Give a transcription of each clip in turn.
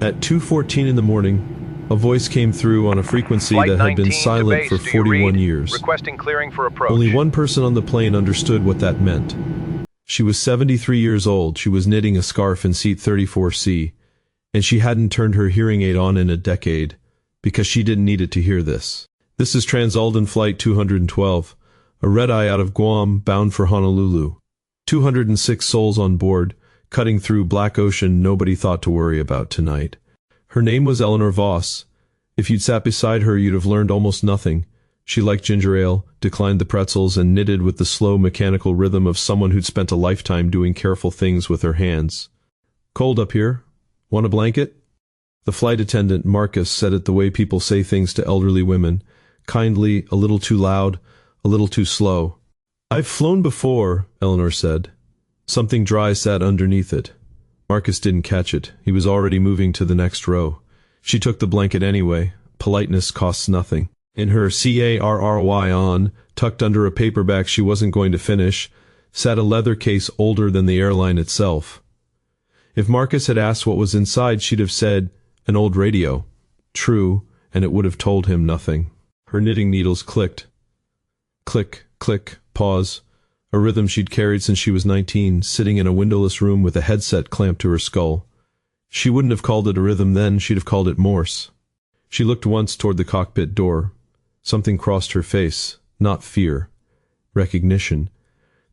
At 2:14 in the morning, a voice came through on a frequency Flight that had been 19 to silent base. for Do you 41 read? years. Requesting clearing for approach. Only one person on the plane understood what that meant. She was 73 years old, she was knitting a scarf in seat 34C, and she hadn't turned her hearing aid on in a decade, because she didn't need it to hear this. This is Transalden Flight 212, a red-eye out of Guam, bound for Honolulu. 206 souls on board, cutting through black ocean nobody thought to worry about tonight. Her name was Eleanor Voss. If you'd sat beside her, you'd have learned almost nothing. She liked ginger ale, declined the pretzels, and knitted with the slow mechanical rhythm of someone who'd spent a lifetime doing careful things with her hands. "Cold up here? Want a blanket?" The flight attendant, Marcus, said it the way people say things to elderly women, kindly, a little too loud, a little too slow. "I've flown before," Eleanor said. Something dry sat underneath it. Marcus didn't catch it. He was already moving to the next row. She took the blanket anyway. Politeness costs nothing. In her carry on, tucked under a paperback she wasn't going to finish, sat a leather case older than the airline itself. If Marcus had asked what was inside, she'd have said, "An old radio." True, and it would have told him nothing. Her knitting needles clicked. Click, click, pause. A rhythm she'd carried since she was 19, sitting in a windowless room with a headset clamped to her skull. She wouldn't have called it a rhythm then, she'd have called it Morse. She looked once toward the cockpit door. Something crossed her face, not fear. Recognition.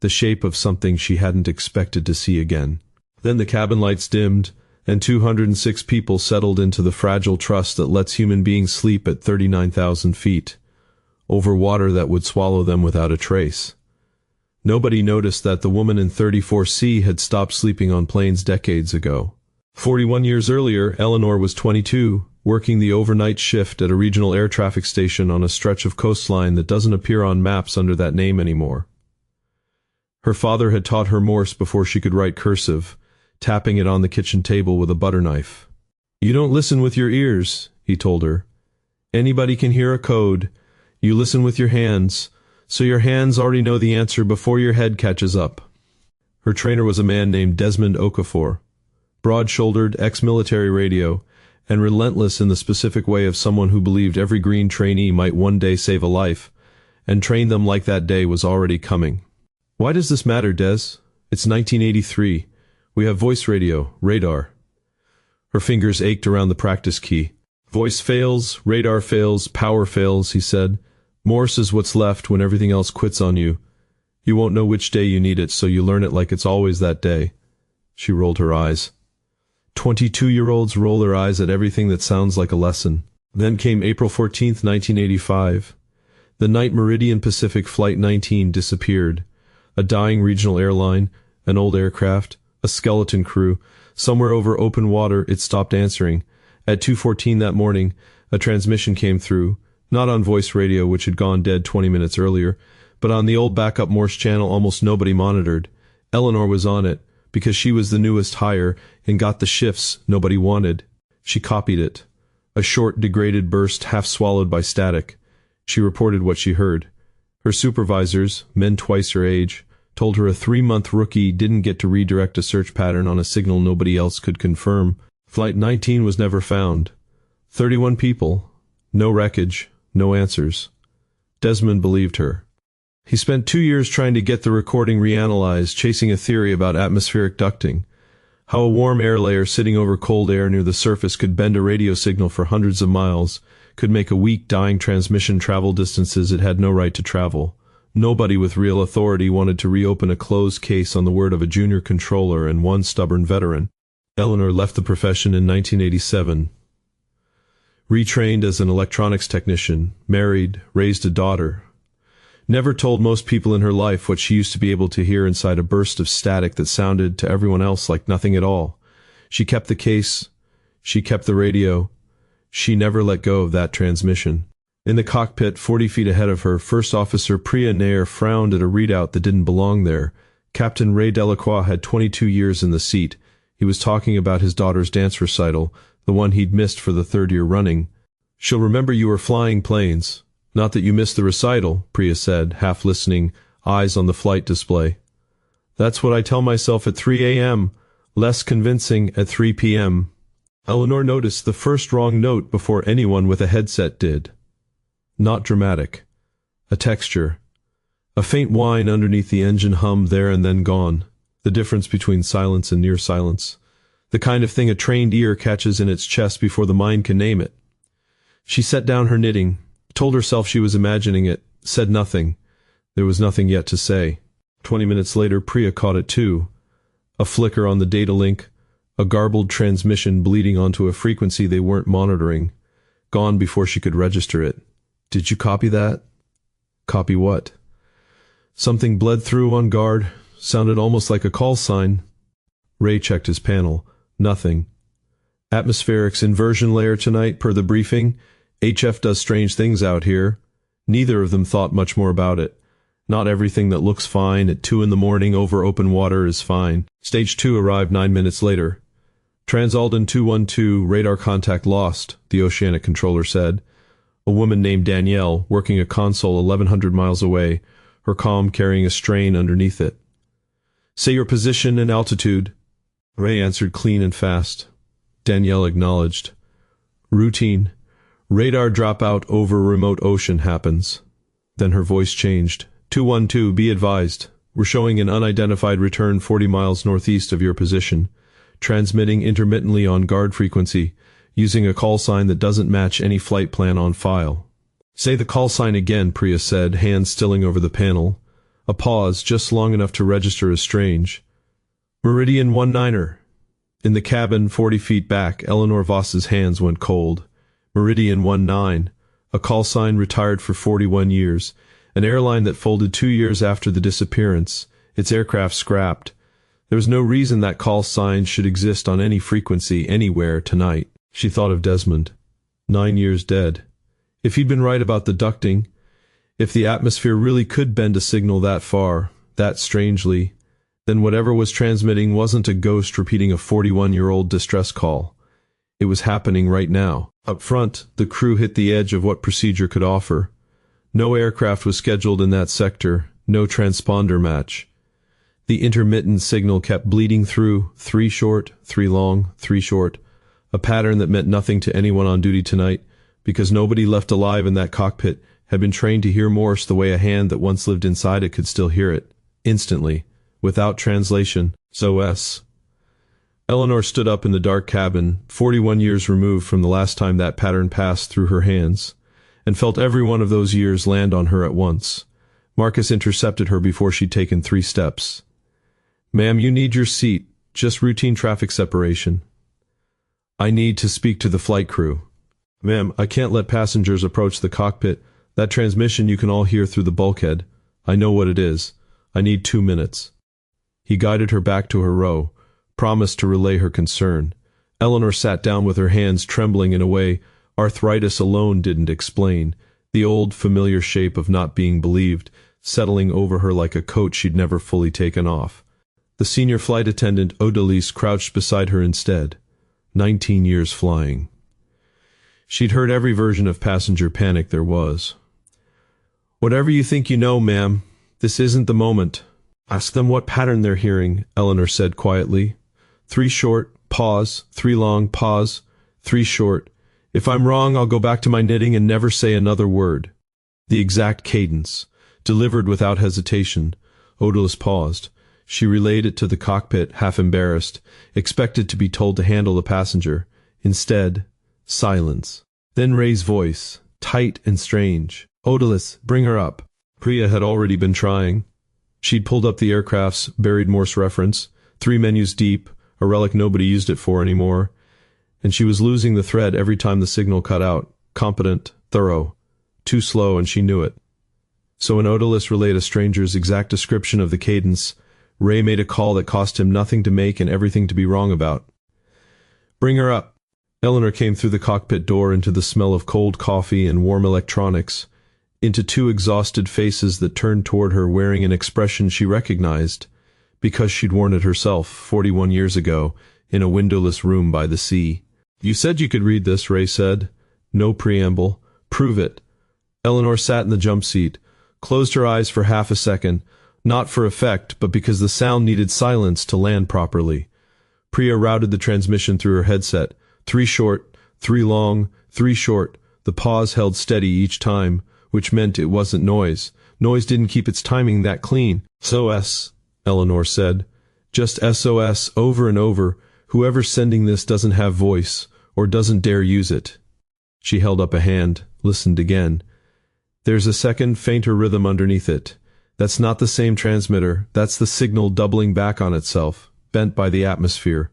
The shape of something she hadn't expected to see again. Then the cabin lights dimmed, and 206 people settled into the fragile trust that lets human beings sleep at 39,000 feet, over water that would swallow them without a trace. Nobody noticed that the woman in 34C had stopped sleeping on planes decades ago. 41 years earlier, Eleanor was 22, working the overnight shift at a regional air traffic station on a stretch of coastline that doesn't appear on maps under that name anymore. Her father had taught her Morse before she could write cursive, tapping it on the kitchen table with a butter knife. "You don't listen with your ears," he told her. "Anybody can hear a code. You listen with your hands, so your hands already know the answer before your head catches up." Her trainer was a man named Desmond Okafor, broad-shouldered, ex-military radio, and relentless in the specific way of someone who believed every green trainee might one day save a life, and trained them like that day was already coming. "Why does this matter, Des? It's 1983. We have voice radio, radar." Her fingers ached around the practice key. "Voice fails, radar fails, power fails," he said. "Morse is what's left when everything else quits on you. You won't know which day you need it, so you learn it like it's always that day." She rolled her eyes. 22-year-olds roll their eyes at everything that sounds like a lesson. Then came April 14th, 1985. The night Meridian Pacific Flight 19 disappeared. A dying regional airline, an old aircraft, a skeleton crew. Somewhere over open water, it stopped answering. At 2:14 that morning, a transmission came through, not on voice radio, which had gone dead 20 minutes earlier, but on the old backup Morse channel almost nobody monitored. Eleanor was on it, because she was the newest hire and got the shifts nobody wanted. She copied it. A short, degraded burst half swallowed by static. She reported what she heard. Her supervisors, men twice her age, told her a 3-month rookie didn't get to redirect a search pattern on a signal nobody else could confirm. Flight 19 was never found. 31 people. No wreckage. No answers. Desmond believed her. He spent 2 years trying to get the recording reanalyzed, chasing a theory about atmospheric ducting. How a warm air layer sitting over cold air near the surface could bend a radio signal for hundreds of miles, could make a weak, dying transmission travel distances it had no right to travel. Nobody with real authority wanted to reopen a closed case on the word of a junior controller and one stubborn veteran. Eleanor left the profession in 1987. Retrained as an electronics technician, married, raised a daughter. Never told most people in her life what she used to be able to hear inside a burst of static that sounded to everyone else like nothing at all. She kept the case. She kept the radio. She never let go of that transmission. In the cockpit, 40 feet ahead of her, First Officer Priya Nair frowned at a readout that didn't belong there. Captain Ray Delacroix had 22 years in the seat. He was talking about his daughter's dance recital, the one he'd missed for the 3rd year running. "She'll remember you were flying planes. Not that you missed the recital," Priya said, half listening, eyes on the flight display. "That's what I tell myself at 3 a.m., less convincing at 3 p.m. Eleanor noticed the first wrong note before anyone with a headset did. Not dramatic. A texture. A faint whine underneath the engine hum there and then gone. The difference between silence and near silence. The kind of thing a trained ear catches in its chest before the mind can name it. She set down her knitting, told herself she was imagining it, said nothing. There was nothing yet to say. 20 minutes later, Priya caught it too. A flicker on the data link, a garbled transmission bleeding onto a frequency they weren't monitoring. Gone before she could register it. Did you copy that? Copy what? Something bled through on guard, sounded almost like a call sign. Ray checked his panel. Nothing. Atmospherics inversion layer tonight, per the briefing. HF does strange things out here. Neither of them thought much more about it. Not everything that looks fine at 2 a.m. over open water is fine. Stage 2 arrived 9 minutes later. Transalden 212, radar contact lost, the oceanic controller said. A woman named Danielle, working a console 1,100 miles away, her comm carrying a strain underneath it. Say your position and altitude. Ray answered clean and fast. Danielle acknowledged. Routine. Radar dropout over remote ocean happens. Then her voice changed. 212, be advised. We're showing an unidentified return 40 miles northeast of your position. Transmitting intermittently on guard frequency, using a call sign that doesn't match any flight plan on file. Say the call sign again, Priya said, hands stilling over the panel. A pause, just long enough to register as strange. Meridian 19er. In the cabin, 40 feet back, Eleanor Voss's hands went cold. Meridian 19. A call sign retired for 41 years. An airline that folded 2 years after the disappearance. Its aircraft scrapped. There was no reason that call sign should exist on any frequency, anywhere, tonight. She thought of Desmond. 9 years dead. If he'd been right about the ducting, if the atmosphere really could bend a signal that far, that strangely, then whatever was transmitting wasn't a ghost repeating a 41-year-old distress call. It was happening right now. Up front, the crew hit the edge of what procedure could offer. No aircraft was scheduled in that sector, no transponder match. The intermittent signal kept bleeding through, 3 short, 3 long, 3 short, a pattern that meant nothing to anyone on duty tonight, because nobody left alive in that cockpit had been trained to hear Morse the way a hand that once lived inside it could still hear it, instantly, without translation. SOS. Eleanor stood up in the dark cabin, 41 years removed from the last time that pattern passed through her hands, and felt every one of those years land on her at once. Marcus intercepted her before she'd taken 3 steps. Ma'am, you need your seat, just routine traffic separation. I need to speak to the flight crew. Ma'am, I can't let passengers approach the cockpit. That transmission you can all hear through the bulkhead. I know what it is. I need 2 minutes. He guided her back to her row, promised to relay her concern. Eleanor sat down with her hands trembling in a way arthritis alone didn't explain, the old familiar shape of not being believed, settling over her like a coat she'd never fully taken off. The senior flight attendant, Odalise, crouched beside her instead. 19 years flying. She'd heard every version of passenger panic there was. Whatever you think you know, ma'am, this isn't the moment. Ask them what pattern they're hearing, Eleanor said quietly. 3 short, pause, 3 long, pause, 3 short. If I'm wrong, I'll go back to my knitting and never say another word. The exact cadence, delivered without hesitation. Odalise paused. She relayed it to the cockpit, half embarrassed, expected to be told to handle the passenger. Instead, silence. Then Ray's voice, tight and strange. Odalise, bring her up. Priya had already been trying. She'd pulled up the aircraft's buried Morse reference, 3 menus deep, a relic nobody used it for anymore, and she was losing the thread every time the signal cut out. Competent, thorough, too slow, and she knew it. So when Odalise relayed a stranger's exact description of the cadence, Ray made a call that cost him nothing to make and everything to be wrong about. Bring her up. Eleanor came through the cockpit door into the smell of cold coffee and warm electronics, into 2 exhausted faces that turned toward her wearing an expression she recognized, because she'd worn it herself 41 years ago in a windowless room by the sea. You said you could read this, Ray said. No preamble. Prove it. Eleanor sat in the jump seat, closed her eyes for half a second, not for effect, but because the sound needed silence to land properly. Priya routed the transmission through her headset, 3 short, 3 long, 3 short. The pause held steady each time, which meant it wasn't noise. Noise didn't keep its timing that clean. SOS, Eleanor said. Just SOS over and over. Whoever's sending this doesn't have voice, or doesn't dare use it. She held up a hand, listened again. There's a second, fainter rhythm underneath it. That's not the same transmitter. That's the signal doubling back on itself, bent by the atmosphere.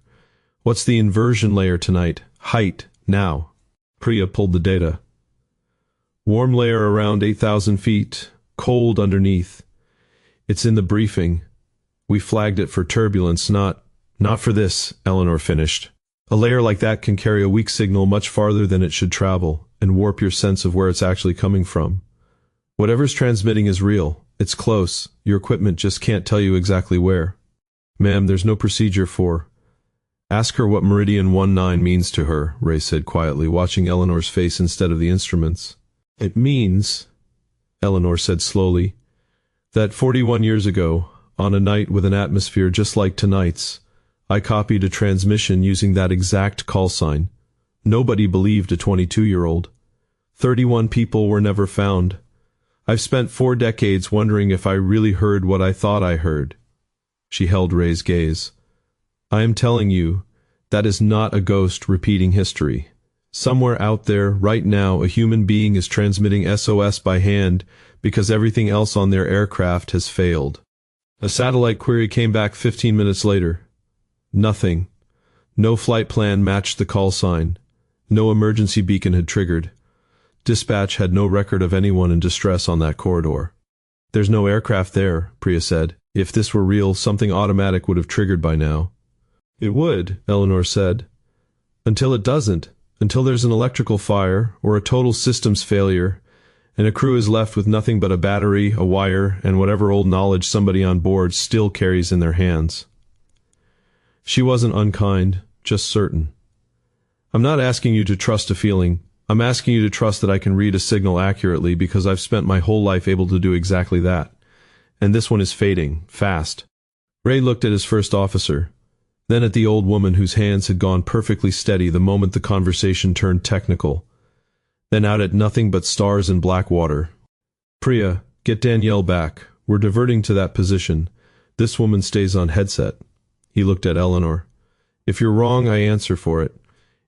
What's the inversion layer tonight? Height, now. Priya pulled the data. Warm layer around 8,000 feet, cold underneath. It's in the briefing. We flagged it for turbulence, not for this, Eleanor finished. A layer like that can carry a weak signal much farther than it should travel, and warp your sense of where it's actually coming from. Whatever's transmitting is real. It's close. Your equipment just can't tell you exactly where. Ma'am, there's no procedure for... Ask her what Meridian 19 means to her, Ray said quietly, watching Eleanor's face instead of the instruments. It means, Eleanor said slowly, that 41 years ago, on a night with an atmosphere just like tonight's, I copied a transmission using that exact call sign. Nobody believed a 22-year-old. 31 people were never found. I've spent 4 decades wondering if I really heard what I thought I heard. She held Ray's gaze. I am telling you, that is not a ghost repeating history. Somewhere out there, right now, a human being is transmitting SOS by hand because everything else on their aircraft has failed. A satellite query came back 15 minutes later. Nothing. No flight plan matched the call sign. No emergency beacon had triggered. Dispatch had no record of anyone in distress on that corridor. There's no aircraft there, Priya said. If this were real, something automatic would have triggered by now. It would, Eleanor said. Until it doesn't. Until there's an electrical fire, or a total systems failure, and a crew is left with nothing but a battery, a wire, and whatever old knowledge somebody on board still carries in their hands. She wasn't unkind, just certain. I'm not asking you to trust a feeling. I'm asking you to trust that I can read a signal accurately because I've spent my whole life able to do exactly that. And this one is fading, fast. Ray looked at his first officer, then at the old woman whose hands had gone perfectly steady the moment the conversation turned technical, then out at nothing but stars and black water. Priya, get Danielle back. We're diverting to that position. This woman stays on headset. He looked at Eleanor. If you're wrong, I answer for it.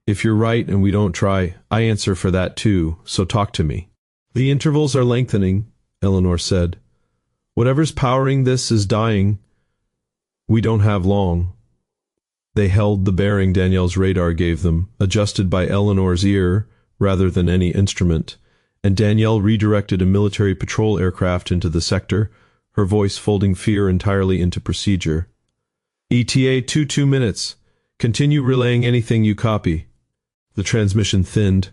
If you're right and we don't try, I answer for that too, so talk to me. The intervals are lengthening, Eleanor said. Whatever's powering this is dying. We don't have long. They held the bearing Danielle's radar gave them, adjusted by Eleanor's ear rather than any instrument, and Danielle redirected a military patrol aircraft into the sector, her voice folding fear entirely into procedure. ETA 2 minutes. Continue relaying anything you copy. The transmission thinned,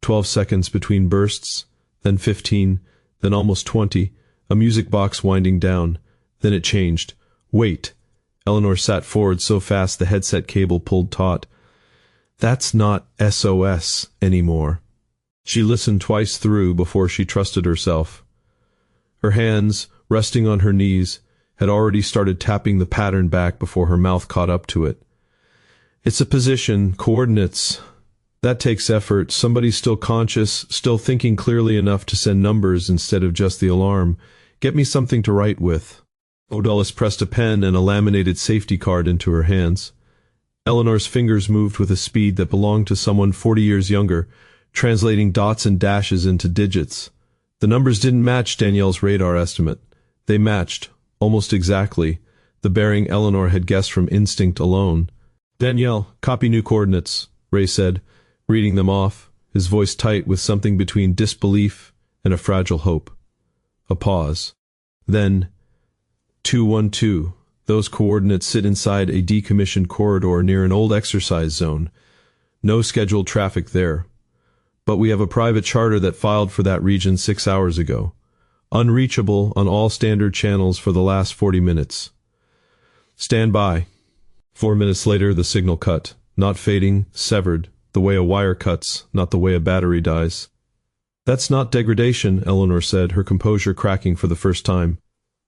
12 seconds between bursts, then 15, then almost 20, a music box winding down. Then it changed. Wait. Eleanor sat forward so fast the headset cable pulled taut. That's not SOS anymore. She listened twice through before she trusted herself. Her hands, resting on her knees, had already started tapping the pattern back before her mouth caught up to it. It's a position, coordinates. That takes effort. Somebody's still conscious, still thinking clearly enough to send numbers instead of just the alarm. Get me something to write with. Odalis pressed a pen and a laminated safety card into her hands. Eleanor's fingers moved with a speed that belonged to someone 40 years younger, translating dots and dashes into digits. The numbers didn't match Danielle's radar estimate. They matched, almost exactly, the bearing Eleanor had guessed from instinct alone. Danielle, copy new coordinates, Ray said, reading them off, his voice tight with something between disbelief and a fragile hope. A pause. Then, 212. Those coordinates sit inside a decommissioned corridor near an old exercise zone. No scheduled traffic there. But we have a private charter that filed for that region 6 hours ago. Unreachable on all standard channels for the last 40 minutes. Stand by. 4 minutes later, the signal cut. Not fading, severed. The way a wire cuts, not the way a battery dies. That's not degradation, Eleanor said, her composure cracking for the first time.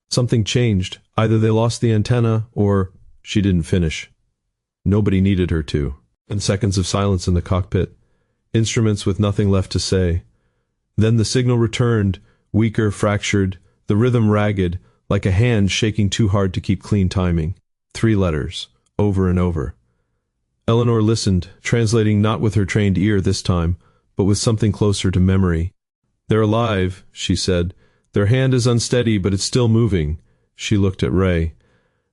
Something changed. Either they lost the antenna, or... She didn't finish. Nobody needed her to. and seconds of silence in the cockpit, instruments with nothing left to say. Then the signal returned, weaker, fractured, the rhythm ragged, like a hand shaking too hard to keep clean timing. 3 letters, over and over. Eleanor listened, translating not with her trained ear this time, but with something closer to memory. "They're alive," she said. "Their hand is unsteady, but it's still moving." She looked at Ray.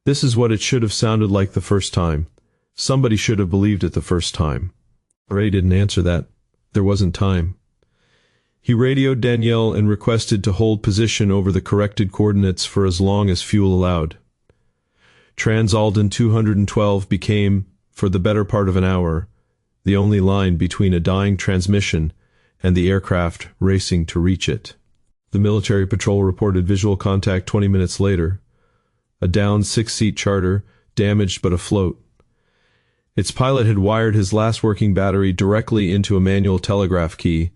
"This is what it should have sounded like the first time. Somebody should have believed it the first time." Ray didn't answer that. There wasn't time. He radioed Danielle and requested to hold position over the corrected coordinates for as long as fuel allowed. Transalden 212 became, for the better part of an hour, the only line between a dying transmission and the aircraft racing to reach it. The military patrol reported visual contact 20 minutes later. A downed 6-seat charter, damaged but afloat. Its pilot had wired his last working battery directly into a manual telegraph key,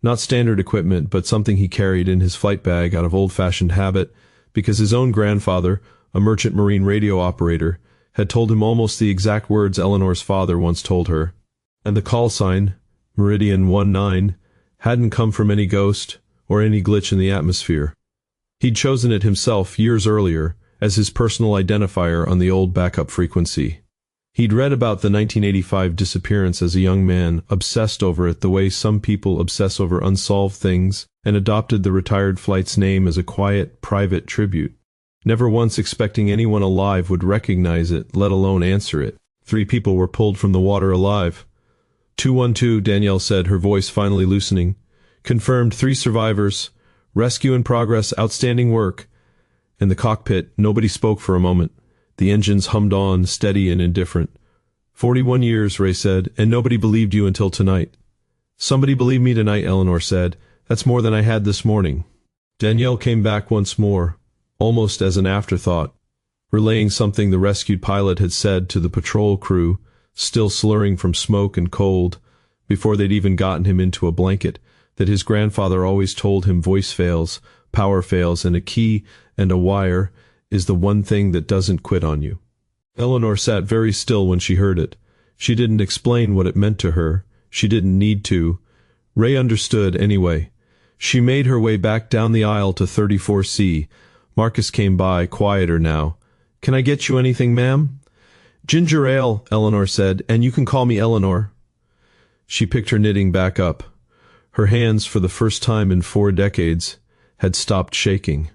not standard equipment, but something he carried in his flight bag out of old-fashioned habit, because his own grandfather, a merchant marine radio operator, had told him almost the exact words Eleanor's father once told her. And the call sign, Meridian 19, hadn't come from any ghost or any glitch in the atmosphere. He'd chosen it himself years earlier as his personal identifier on the old backup frequency. He'd read about the 1985 disappearance as a young man, obsessed over it the way some people obsess over unsolved things, and adopted the retired flight's name as a quiet, private tribute, never once expecting anyone alive would recognize it, let alone answer it. 3 people were pulled from the water alive. 212, Danielle said, her voice finally loosening. "Confirmed 3 survivors. Rescue in progress, outstanding work." In the cockpit, nobody spoke for a moment. The engines hummed on, steady and indifferent. 41 years, Ray said, and nobody believed you until tonight. "Somebody believed me tonight," Eleanor said. "That's more than I had this morning." Danielle came back once more, almost as an afterthought, relaying something the rescued pilot had said to the patrol crew, still slurring from smoke and cold, before they'd even gotten him into a blanket, that his grandfather always told him voice fails, power fails, and a key and a wire is the one thing that doesn't quit on you. Eleanor sat very still when she heard it. She didn't explain what it meant to her. She didn't need to. Ray understood anyway. She made her way back down the aisle to 34C. Marcus came by, quieter now. "Can I get you anything, ma'am?" "Ginger ale," Eleanor said, "and you can call me Eleanor." She picked her knitting back up. Her hands, for the first time in 4 decades, had stopped shaking.